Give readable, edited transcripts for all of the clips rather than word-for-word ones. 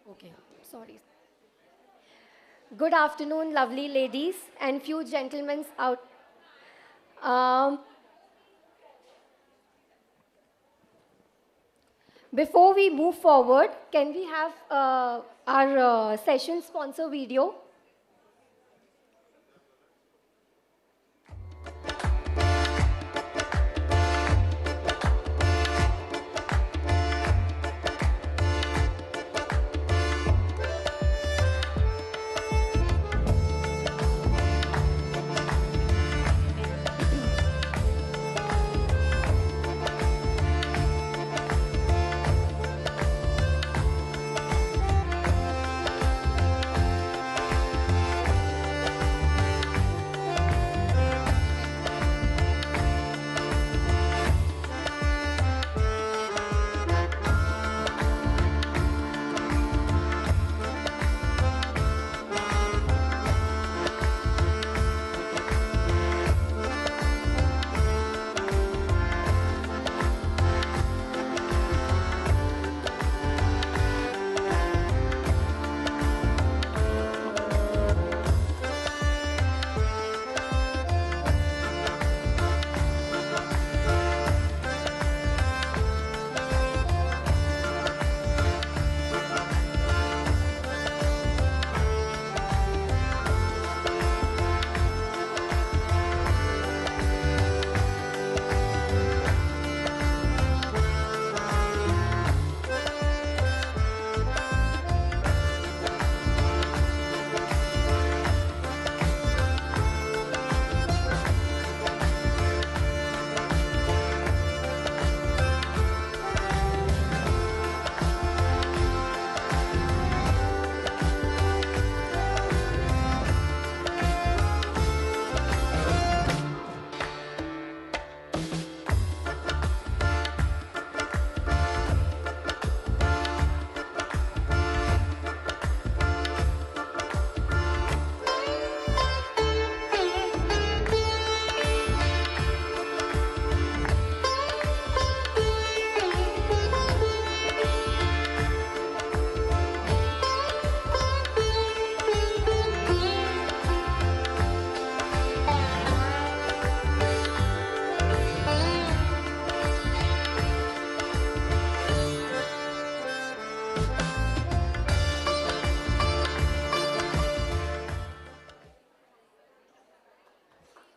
Okay, sorry. Good afternoon, lovely ladies and few gentlemen out. Um, Before we move forward, can we have our session sponsor video?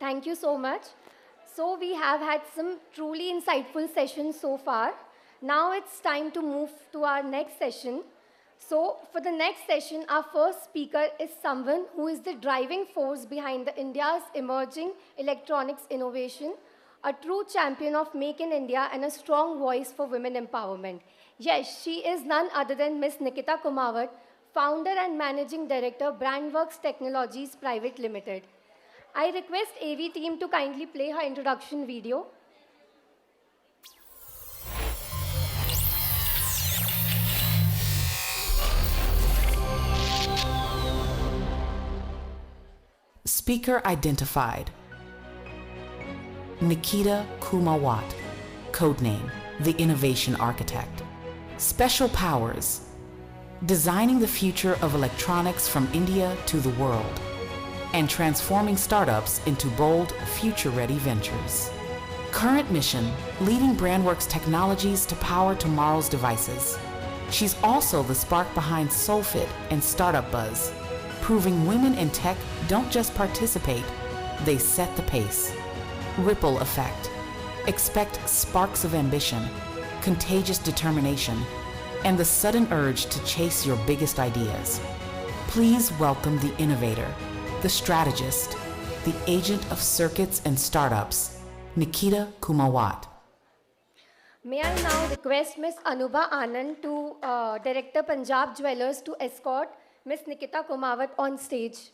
Thank you so much. So we have had some truly insightful sessions so far. Now it's time to move to our next session. So for the next session, our first speaker is someone who is the driving force behind the India's emerging electronics innovation, a true champion of Make in India and a strong voice for women empowerment. Yes, she is none other than Miss Nikita Kumawat, founder and managing director, Brandworks Technologies Private Limited. I request AV team to kindly play her introduction video. Speaker identified. Nikita Kumawat, codename the Innovation Architect. Special powers: designing the future of electronics from India to the world, and transforming startups into bold, future-ready ventures. Current mission: leading Brandworks Technologies to power tomorrow's devices. She's also the spark behind Solfit and Startup Buzz, proving women in tech don't just participate, they set the pace. Ripple effect: expect sparks of ambition, contagious determination, and the sudden urge to chase your biggest ideas. Please welcome the innovator, the strategist, the agent of circuits and startups, Nikita Kumawat. May I now request Ms. Anubha Anand to Director Punjab Jewellers to escort Ms. Nikita Kumawat on stage.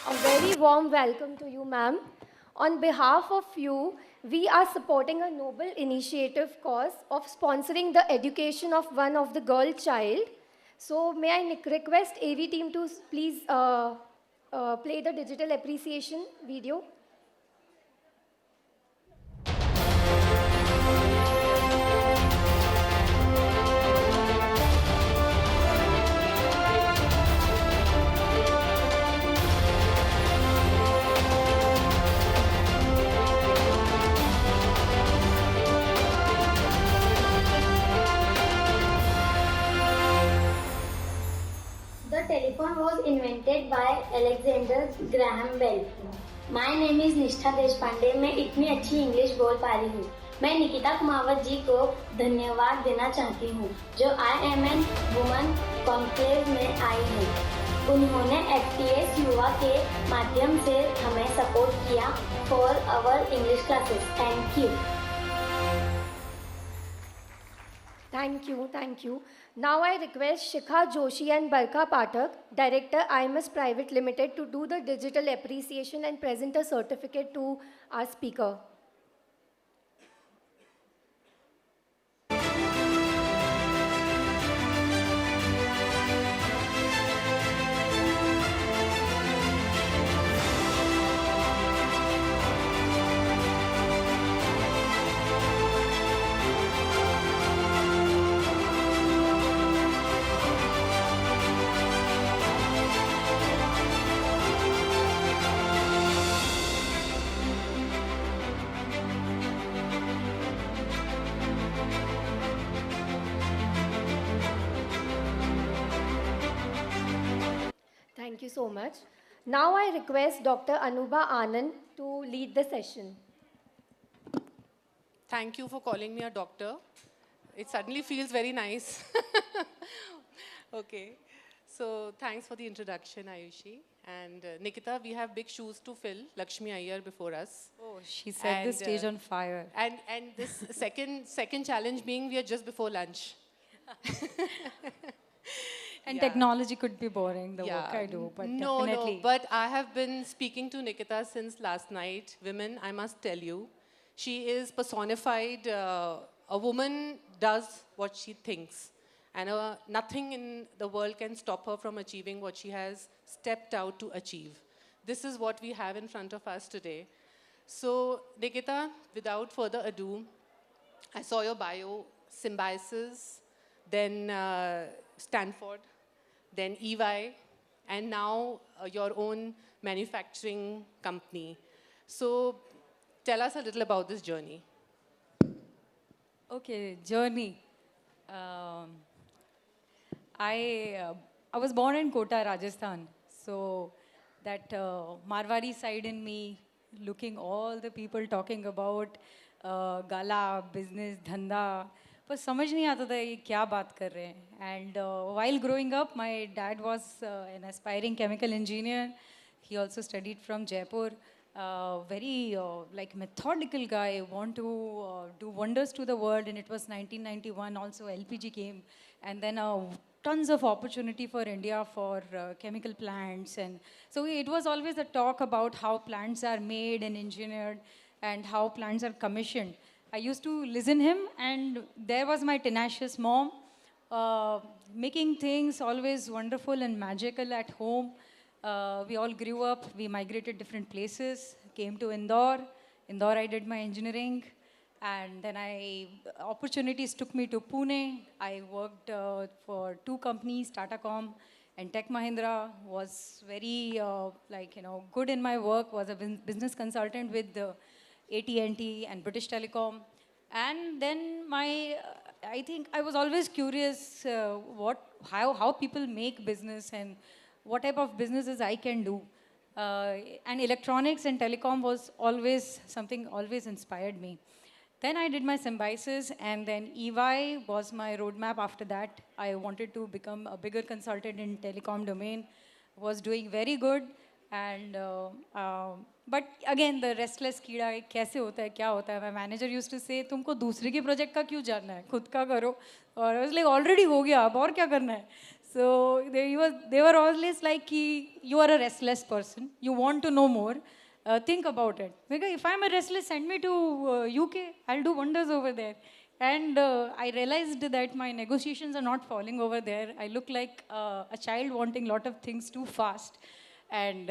A very warm welcome to you, ma'am. On behalf of you, we are supporting a noble initiative cause of sponsoring the education of one of the girl child. So may I request AV team to please play the digital appreciation video. The telephone was invented by Alexander Graham Bell. My name is निष्ठा देशपांडे. मैं इतनी अच्छी English बोल पा रही हूँ. मैं निकिता कुमावत जी को धन्यवाद देना चाहती हूँ जो IMN वुमन कॉन्क्लेव में आई हैं. उन्होंने FTS युवा के माध्यम से हमें सपोर्ट किया for our English classes. Thank you. Thank you. Now I request Shikha Joshi and Barka Pathak, Director IMS Private Limited, to do the digital appreciation and present a certificate to our speaker. Thank you so much. Now I request Dr. Anubha Anand to lead the session. Thank you for calling me a doctor. It suddenly feels very nice. Okay. So thanks for the introduction, Ayushi. And Nikita, we have big shoes to fill. Lakshmi Iyer before us. Oh, she set the stage on fire. And this second challenge being we are just before lunch. And Yeah. technology could be boring, the work I do, but definitely. No, but I have been speaking to Nikita since last night. Women, I must tell you, she is personified. A woman does what she thinks. And nothing in the world can stop her from achieving what she has stepped out to achieve. This is what we have in front of us today. So, Nikita, without further ado, I saw your bio, Symbiosis, then Stanford, then EY, and now your own manufacturing company. So tell us a little about this journey. Okay, journey. I was born in Kota, Rajasthan. So that Marwari side in me, looking all the people talking about gala, business, dhanda, पर समझ नहीं आता था ये क्या बात कर रहे हैं. And while growing up, my dad was an aspiring chemical engineer. He also studied from Jaipur. Very like methodical guy, want to do wonders to the world. And it was 1991. Also LPG came, and then tons of opportunity for India for chemical plants. And so it was always a talk about how plants are made and engineered, and how plants are commissioned. I used to listen him, and there was my tenacious mom, making things always wonderful and magical at home. We all grew up, we migrated different places, came to Indore. Indore I did my engineering, and then opportunities took me to Pune. I worked for two companies, Tatacom and Tech Mahindra. Was very good in my work, was a business consultant with AT&T and British Telecom. And then I think I was always curious how people make business and what type of businesses I can do. And electronics and telecom was always something always inspired me. Then I did my Symbiosis, and then EY was my roadmap after that. I wanted to become a bigger consultant in telecom domain. Was doing very good. And but again the restless कीड़ा कैसे होता है क्या होता है. My manager used to say तुमको दूसरे के प्रोजेक्ट का क्यों जानना है, खुद का करो. और I was like already हो गया, अब और क्या करना है. So they were always like कि you are a restless person, you want to know more. think about it. Because if I'm a restless, send me to UK. I'll do wonders over there. And I realized that my negotiations are not falling over there. I look like a child wanting a lot of things too fast. And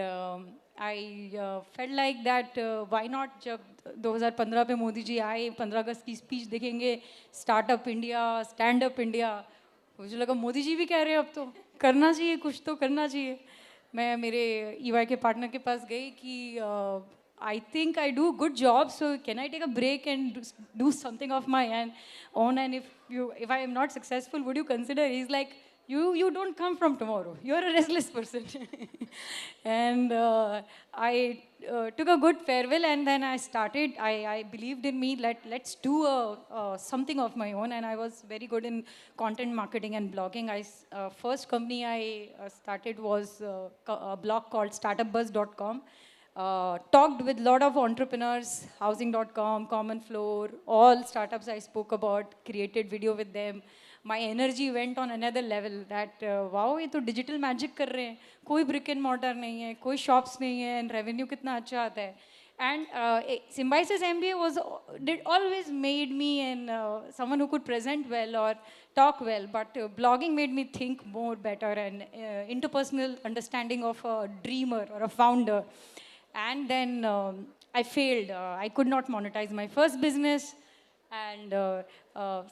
I felt like that why not जब 2015 पे मोदी जी आए 15 अगस्त की speech देखेंगे startup India stand up India मुझे लगा मोदी जी भी कह रहे हैं अब तो करना चाहिए कुछ तो करना चाहिए मैं मेरे ईवाई के पार्टनर के पास गई कि I think I do a good job, so can I take a break and do something of my own? And if I am not successful, would you consider? He's like, you don't come from tomorrow. You're a restless person. And I took a good farewell, and then I started. I believed in me. Let's do something of my own. And I was very good in content marketing and blogging. First company I started was a blog called startupbuzz.com. Talked with a lot of entrepreneurs, housing.com, Common Floor, all startups I spoke about, created video with them. My energy went on another level that, wow, ये तो digital magic कर रहे हैं, कोई brick and mortar नहीं है, कोई shops नहीं है, and revenue कितना अच्छा आता है. And Symbiosis MBA did always made me and someone who could present well or talk well, but blogging made me think more better and interpersonal understanding of a dreamer or a founder. And then I failed. I could not monetize my first business. And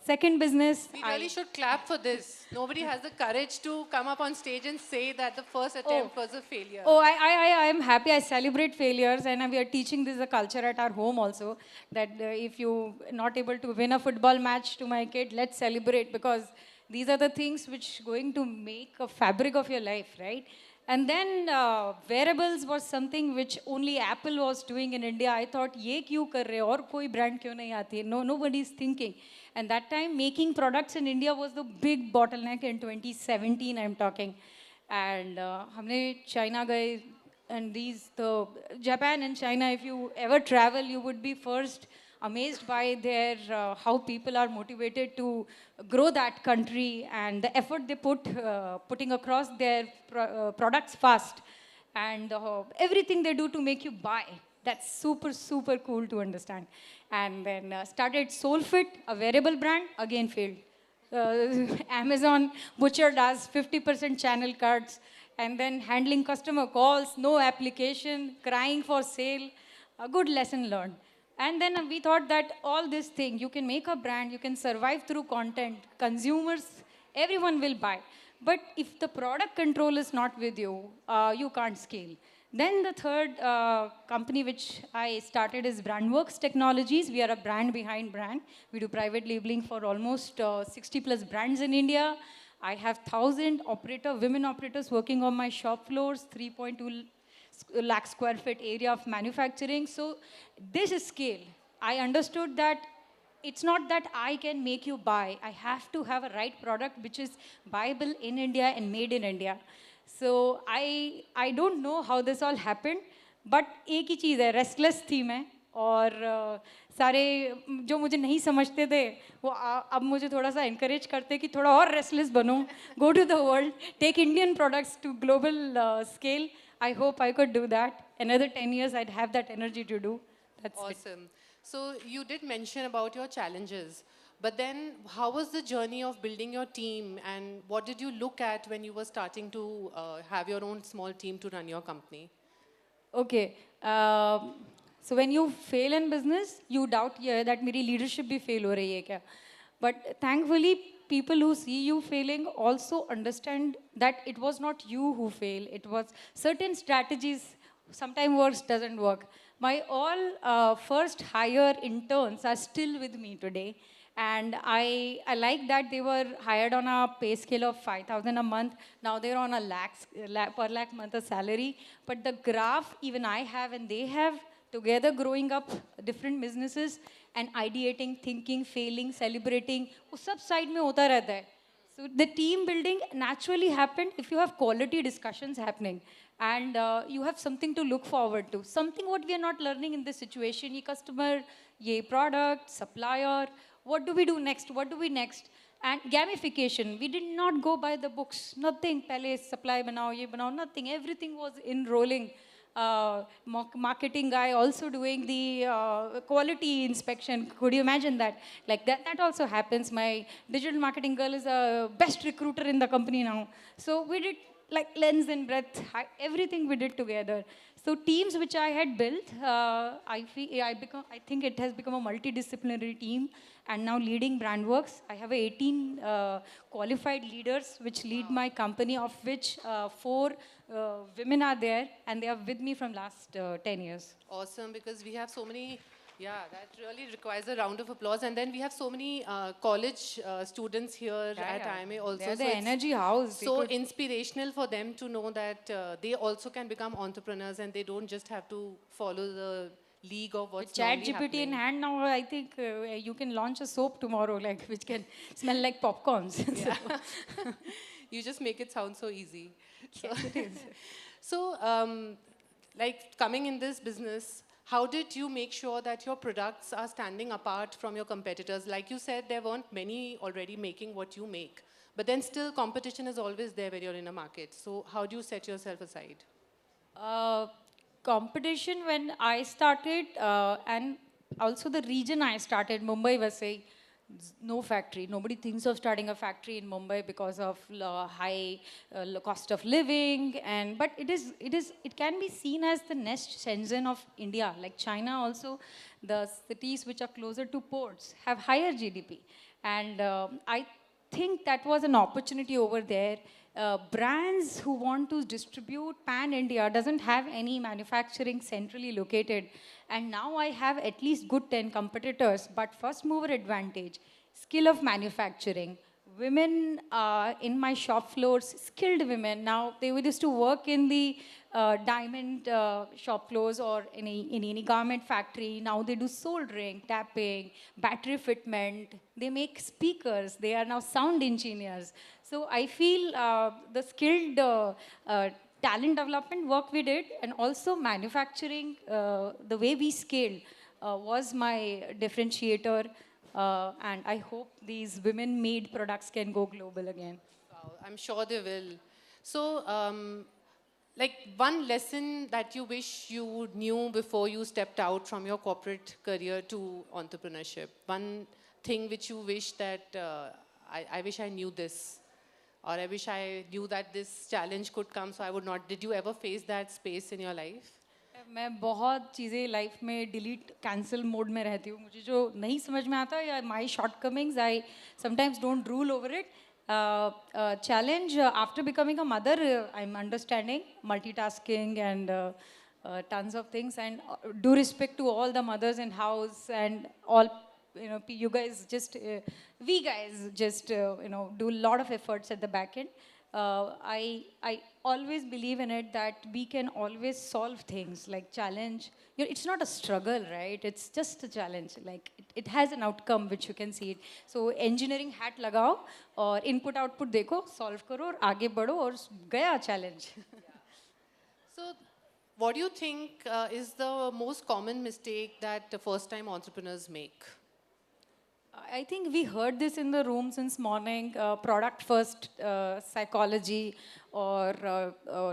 second business, we really should clap for this. Nobody has the courage to come up on stage and say that the first attempt was a failure. Oh, I am happy. I celebrate failures, and we are teaching this a culture at our home also. That if you not able to win a football match to my kid, let's celebrate, because these are the things which going to make a fabric of your life, right? And then wearables was something which only Apple was doing in India. I thought, ये क्यों कर रहे और कोई brand क्यों नहीं आती है? No, nobody is thinking. And that time, making products in India was the big bottleneck in 2017. I'm talking, and हमने China गए, and the Japan and China. If you ever travel, you would be first amazed by their how people are motivated to grow that country and the effort they putting across their products fast, and everything they do to make you buy. That's super, super cool to understand. And then started Soulfit, a wearable brand, again failed. Amazon butchered us, 50% channel cuts, and then handling customer calls, no application, crying for sale, a good lesson learned. And then we thought that all this thing, you can make a brand, you can survive through content, consumers, everyone will buy. But if the product control is not with you, you can't scale. Then the third company which I started is Brandworks Technologies. We are a brand behind brand. We do private labeling for almost 60 plus brands in India. I have 1,000 women operators working on my shop floors, 3.2 lakh square feet area of manufacturing. So this is scale. I understood that it's not that I can make you buy. I have to have a right product which is buyable in India and made in India. So I don't know how this all happened, but एक ही चीज़ है, restless थी मैं, और सारे जो मुझे नहीं समझते थे वो अब मुझे थोड़ा सा encourage करते कि थोड़ा और restless बनो, go to the world, take Indian products to global scale. I hope I could do that. Another 10 years, I'd have that energy to do. That's awesome. So you did mention about your challenges, but then how was the journey of building your team, and what did you look at when you were starting to have your own small team to run your company? Okay. So when you fail in business, you doubt that मेरी leadership भी fail हो रही है क्या? But thankfully, people who see you failing also understand that it was not you who failed. It was certain strategies. Sometimes works doesn't work. My all first hire interns are still with me today. And I like that they were hired on a pay scale of 5,000 a month. Now they're on a per lakh month of salary. But the graph even I have and they have, together growing up different businesses and ideating, thinking, failing, celebrating, वो सब side में होता रहता है. So the team building naturally happened if you have quality discussions happening and you have something to look forward to. Something what we are not learning in this situation, ये customer, ये product, supplier, what do we do next? What do we next? And gamification, we did not go by the books. Nothing, पहले supply बनाओ, ये बनाओ, nothing. Everything was enrolling. marketing guy also doing the quality inspection. Could you imagine that? Like that also happens. My digital marketing girl is a best recruiter in the company now. So we did like lens and breadth, everything we did together. So teams which I had built, I think it has become a multidisciplinary team, and now leading Brandworks. I have 18 qualified leaders which lead my company, of which 4 women are there, and they are with me from last 10 years. Awesome, because we have so many, yeah, that really requires a round of applause. And then we have so many college students here at IMA also. They're so the it's energy house. so inspirational for them to know that they also can become entrepreneurs and they don't just have to follow the league of what's Chat normally GPT in happening. hand now, I think you can launch a soap tomorrow, like which can smell like popcorns. Yeah. You just make it sound so easy. So, so like coming in this business, how did you make sure that your products are standing apart from your competitors? Like you said, there weren't many already making what you make, but then still competition is always there when you're in a market. So how do you set yourself aside? Competition when I started, and also the region I started, Mumbai was saying, no factory. Nobody thinks of starting a factory in Mumbai because of high cost of living. And but it can be seen as the next Shenzhen of India. Like China also, the cities which are closer to ports have higher GDP. And I think that was an opportunity over there. Brands who want to distribute pan-India doesn't have any manufacturing centrally located. And now I have at least good 10 competitors, but first mover advantage, skill of manufacturing. Women in my shop floors, skilled women. Now, they used to work in the diamond shop floors or in any garment factory. Now they do soldering, tapping, battery fitment. They make speakers. They are now sound engineers. So I feel the skilled talent development work we did, and also manufacturing, the way we scaled was my differentiator. And I hope these women-made products can go global again. Wow, I'm sure they will. So, like one lesson that you wish you knew before you stepped out from your corporate career to entrepreneurship. One thing which you wish that I wish I knew this, or I wish I knew that this challenge could come, so I would not. Did you ever face that space in your life? मैं बहुत चीज़ें life में delete cancel mode में रहती हूँ. मुझे जो नहीं समझ में आता या my shortcomings I sometimes don't rule over it. Challenge after becoming a mother, I'm understanding multitasking and tons of things, and due respect to all the mothers in house and all, you guys just we guys just do a lot of efforts at the back end. I always believe in it that we can always solve things like challenge. It's not a struggle, right? It's just a challenge. Like it has an outcome which you can see it. So engineering hat लगाओ और input output देखो, solve करो और आगे बढ़ो और गया challenge. So, what do you think is the most common mistake that first-time entrepreneurs make? I think we heard this in the room since morning, product first psychology, or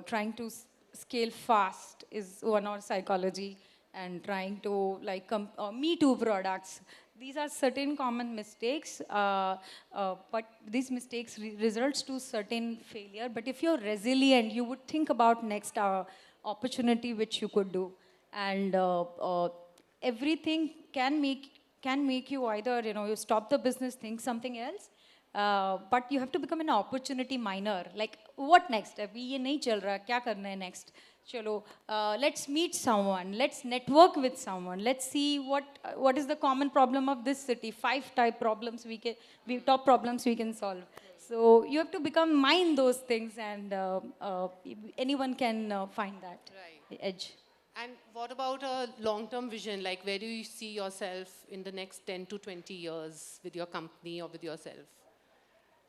trying to scale fast is one or psychology, and trying to like me too products. These are certain common mistakes, but these mistakes results to certain failure. But if you're resilient, you would think about next opportunity which you could do, and everything can make you either, you stop the business, think something else, but you have to become an opportunity miner. Like, what next? Abhi ye nahi chal raha, kya karna hai next? Chalo, let's meet someone, let's network with someone, let's see what is the common problem of this city, 5 top problems we can solve. So you have to mine those things, and anyone can find that edge. And what about a long-term vision? Like, where do you see yourself in the next 10 to 20 years with your company or with yourself?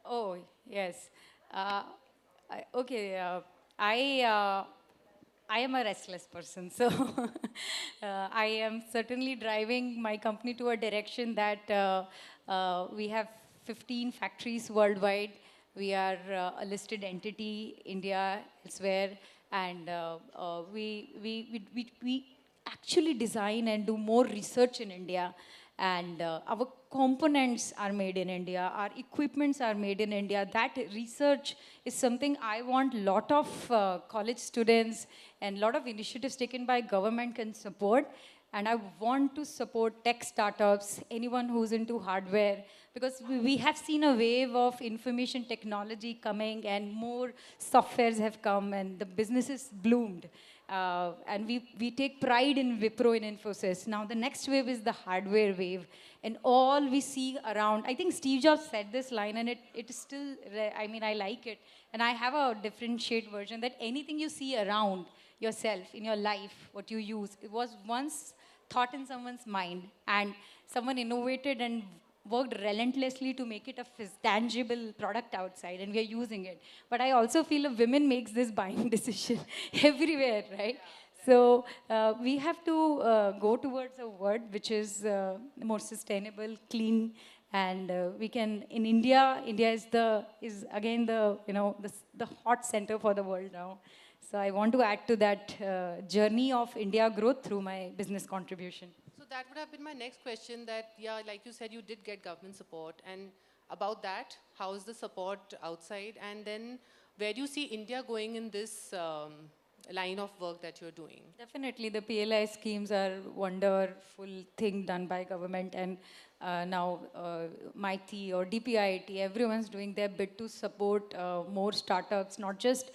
Oh, yes. I am a restless person. So I am certainly driving my company to a direction that we have 15 factories worldwide. We are a listed entity, India, elsewhere. and we actually design and do more research in India, and our components are made in India, our equipments are made in India. That research is something I want lot of college students and lot of initiatives taken by government can support. And I want to support tech startups, anyone who's into hardware, because we have seen a wave of information technology coming and more softwares have come and the businesses bloomed. And we take pride in Wipro, in Infosys. Now the next wave is the hardware wave. And all we see around, I think Steve Jobs said this line and it is still, I mean, I like it. And I have a differentiate version that anything you see around yourself, in your life, what you use, it was once thought in someone's mind and someone innovated and worked relentlessly to make it a tangible product outside and we are using it. But I also feel a women makes this buying decision everywhere, right? So we have to go towards a world which is more sustainable, clean, and we can, in India, India is again the hot center for the world now. So I want to add to that journey of India growth through my business contribution. So that would have been my next question that, yeah, like you said, you did get government support. And about that, how is the support outside? And then where do you see India going in this line of work that you're doing? Definitely, the PLI schemes are wonderful thing done by government, and now MIT or DPIIT, everyone's doing their bit to support more startups. Not just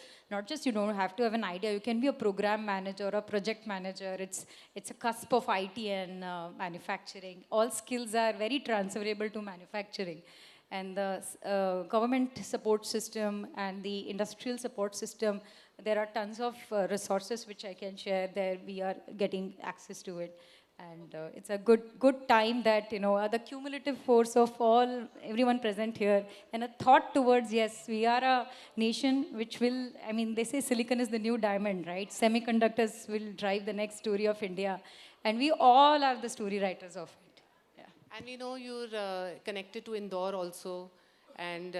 you don't have to have an idea. You can be a program manager or a project manager. It's a cusp of IT and manufacturing. All skills are very transferable to manufacturing. And the government support system and the industrial support system, there are tons of resources which I can share there. We are getting access to it. And it's a good time that, the cumulative force of everyone present here and a thought towards, yes, we are a nation which will, I mean, they say silicon is the new diamond, right? Semiconductors will drive the next story of India. And we all are the story writers of it. Yeah. And we know you're connected to Indore also. And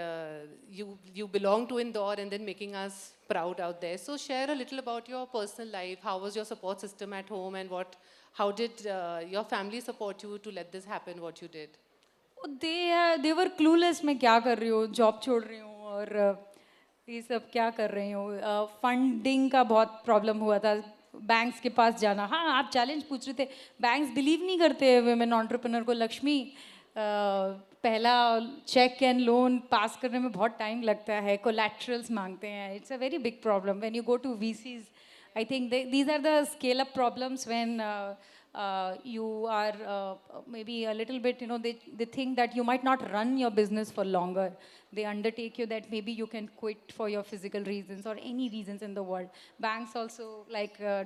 you belong to Indore and then making us proud out there. So share a little about your personal life. How was your support system at home and how did your family support you to let this happen, what you did? They were clueless मैं क्या कर रही हूँ, job छोड़ रही हूँ और ये सब क्या कर रही हूँ. फंडिंग का बहुत प्रॉब्लम हुआ था. बैंक्स के पास जाना. हाँ, आप चैलेंज पूछ रहे थे. बैंक्स बिलीव नहीं करते वुमेन एंटरप्रेन्योर को. लक्ष्मी, पहला चेक एंड लोन पास करने में बहुत टाइम लगता है. कोलैटरल्स मांगते हैं. It's a very big problem when you go to VCs. I think these are the scale-up problems when you are maybe a little bit, they think that you might not run your business for longer. They undertake you that maybe you can quit for your physical reasons or any reasons in the world. Banks also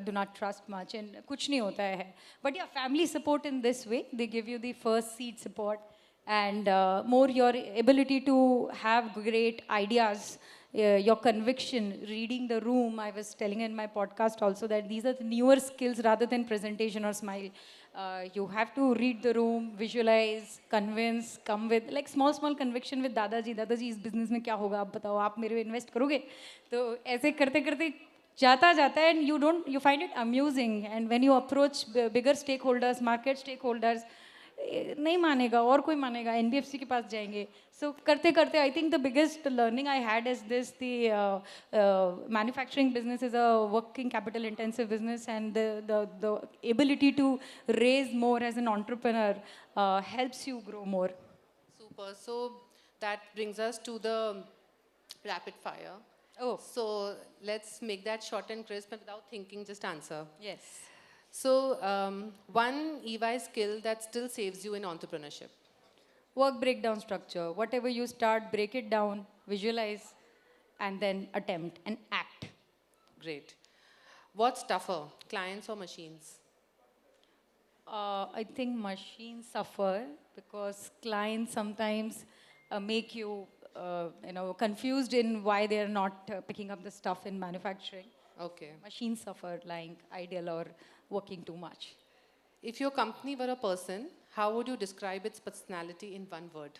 do not trust much and kuch nahi hota hai. But yeah, family support in this way, they give you the first seed support and more your ability to have great ideas. Your conviction, reading the room. I was telling in my podcast also that these are the newer skills rather than presentation or smile. You have to read the room, visualize, convince, come with small conviction with दादाजी. दादाजी इस business में क्या होगा आप बताओ, आप मेरे invest करोगे? तो ऐसे करते करते जाता है and you find it amusing. And when you approach bigger stakeholders, market stakeholders, नहीं मानेगा और कोई मानेगा. NBFC के पास जाएंगे. So करते करते I think the biggest learning I had is this: the manufacturing business is a working capital intensive business, and the ability to raise more as an entrepreneur helps you grow more. Super. So that brings us to the rapid fire. Oh. So let's make that short and crisp and without thinking, just answer. Yes. So one EY skill that still saves you in entrepreneurship. Work breakdown structure. Whatever you start, break it down, visualize, and then attempt and act. Great. What's tougher, clients or machines? I think machines suffer because clients sometimes make you, confused in why they're not picking up the stuff in manufacturing. Okay. Machines suffer like idle or working too much. If your company were a person, how would you describe its personality in one word?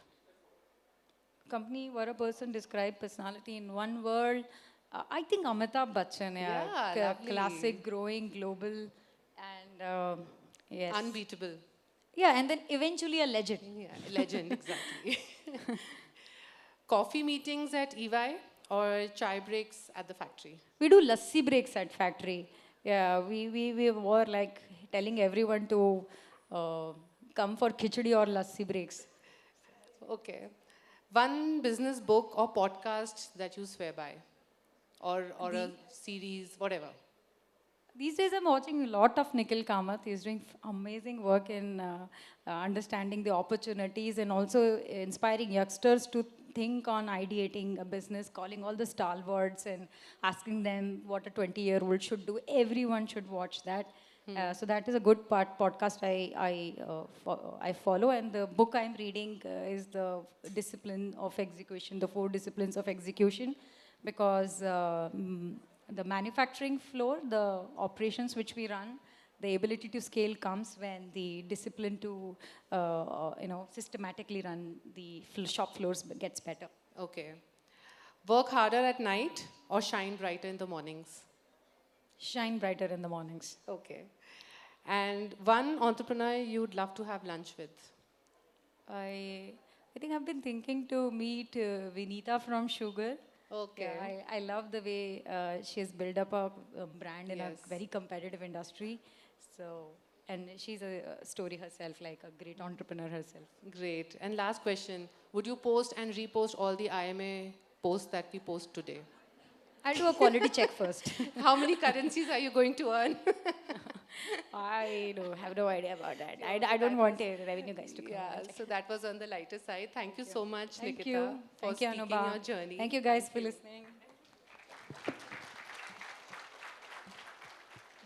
Company were a person, describe personality in one word. I think Amitabh Bachchan, Yeah, lovely. classic, growing, global, and yes. Unbeatable. Yeah, and then eventually a legend. Yeah, legend, exactly. Coffee meetings at EY or chai breaks at the factory? We do lassi breaks at factory. Yeah, we were like telling everyone to come for khichdi or lassi breaks. Okay. One business book or podcast that you swear by? Or a series, whatever. These days, I'm watching a lot of Nikhil Kamath. He's doing amazing work in understanding the opportunities and also inspiring youngsters to think on ideating a business, calling all the stalwarts and asking them what a 20-year-old should do. Everyone should watch that. So that is a good podcast I follow, and the book I'm reading is the discipline of execution, the 4 disciplines of execution, because the manufacturing floor, the operations which we run, the ability to scale comes when the discipline to systematically run the shop floors gets better. Okay. Work harder at night or shine brighter in the mornings? Shine brighter in the mornings. Okay. And one entrepreneur you'd love to have lunch with? I think I've been thinking to meet Vinita from Sugar. Okay. Yeah, I love the way she has built up a brand in Yes. a very competitive industry. So, and she's a story herself, like a great entrepreneur herself. Great. And last question. Would you post and repost all the IMA posts that we post today? I'll do a quality check first. How many currencies are you going to earn? I have no idea about that. I don't want revenue guys to come. Yeah, so that was on the lighter side. Thank you so much, Thank Nikita, you. for Thank you, speaking Anubha. your journey. Thank you guys for listening.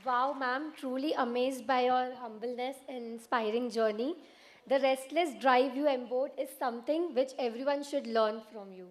Wow, ma'am, truly amazed by your humbleness and inspiring journey. The restless drive you embodied is something which everyone should learn from you.